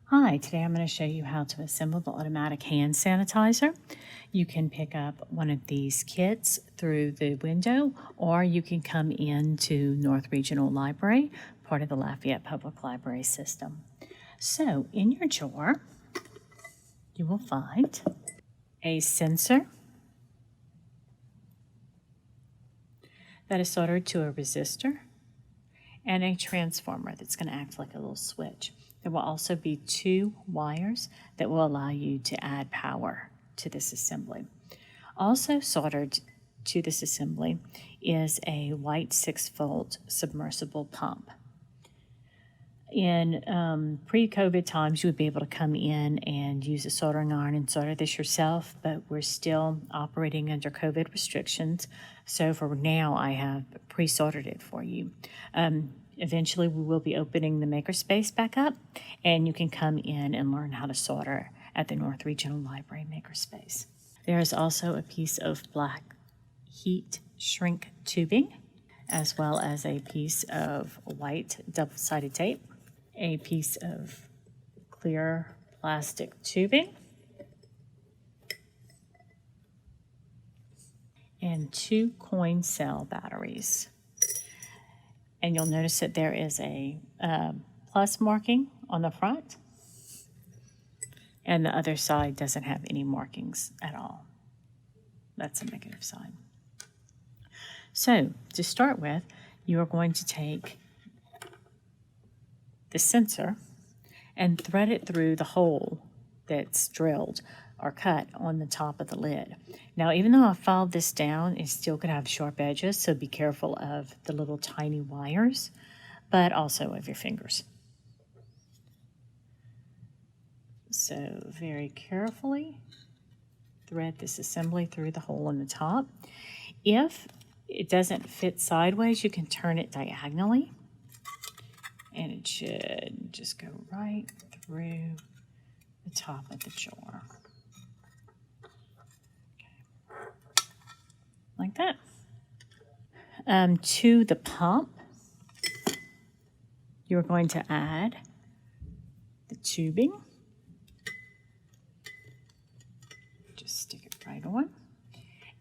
Hi, today I'm going to show you how to assemble the automatic hand sanitizer. You can pick up one of these kits through the window, or you can come into North Regional Library, part of the Lafayette Public Library system. So in your drawer, you will find a sensor that is soldered to a resistor and a transformer that's going to act like a little switch. There will also be 2 wires that will allow you to add power to this assembly. Also soldered to this assembly is a white 6-volt submersible pump. In pre-COVID times, you would be able to come in and use a soldering iron and solder this yourself, but we're still operating under COVID restrictions. So for now, I have pre-soldered it for you. Eventually, we will be opening the makerspace back up, and you can come in and learn how to solder at the North Regional Library makerspace. There is also a piece of black heat shrink tubing, as well as a piece of white double-sided tape, a piece of clear plastic tubing, and 2 coin cell batteries. And you'll notice that there is a plus marking on the front, and the other side doesn't have any markings at all. That's a negative side. So to start with, you are going to take the sensor and thread it through the hole that's drilled or cut on the top of the lid. Now, even though I filed this down, it still could have sharp edges, so be careful of the little tiny wires, but also of your fingers. So very carefully thread this assembly through the hole in the top. If it doesn't fit sideways, you can turn it diagonally, and it should just go right through the top of the jar. Like that. To the pump, you're going to add the tubing. Just stick it right on.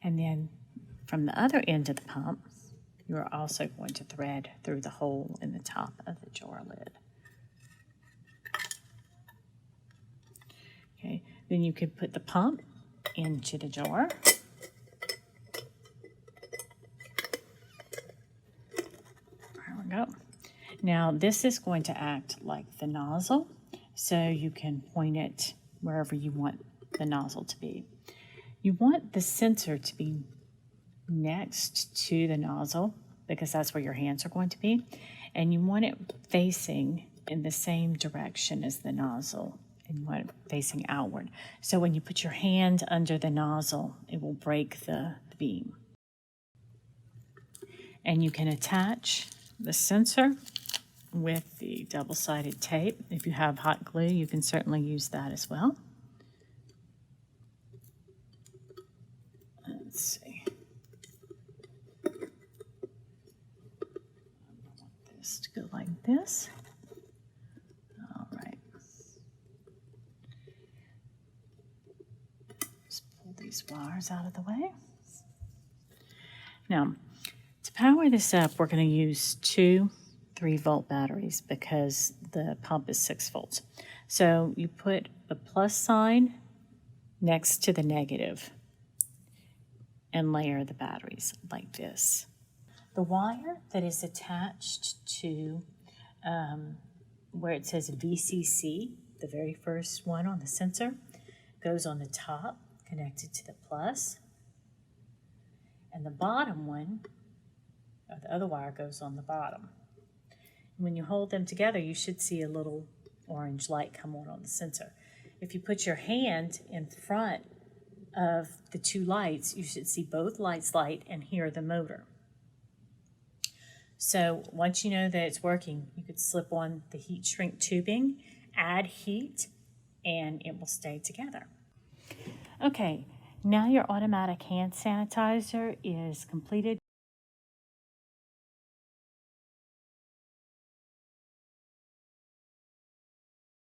And then from the other end of the pump, you're also going to thread through the hole in the top of the jar lid. Okay, then you could put the pump into the jar. Go. Now this is going to act like the nozzle, so you can point it wherever you want the nozzle to be. You want the sensor to be next to the nozzle because that's where your hands are going to be, and you want it facing in the same direction as the nozzle, and you want it facing outward. So when you put your hand under the nozzle, it will break the beam. And you can attach the sensor with the double-sided tape. If you have hot glue, you can certainly use that as well. Let's see. I want this to go like this. All right. Just pull these wires out of the way. Now, to power this up, we're going to use 2 3-volt batteries because the pump is 6 volts. So you put the plus sign next to the negative and layer the batteries like this. The wire that is attached to where it says VCC, the very first one on the sensor, goes on the top, connected to the plus, and the bottom one, or the other wire, goes on the bottom. When you hold them together, you should see a little orange light come on the sensor. If you put your hand in front of the 2 lights, you should see both lights light and hear the motor. So once you know that it's working, you could slip on the heat shrink tubing, add heat, and it will stay together. Okay, now your automatic hand sanitizer is completed.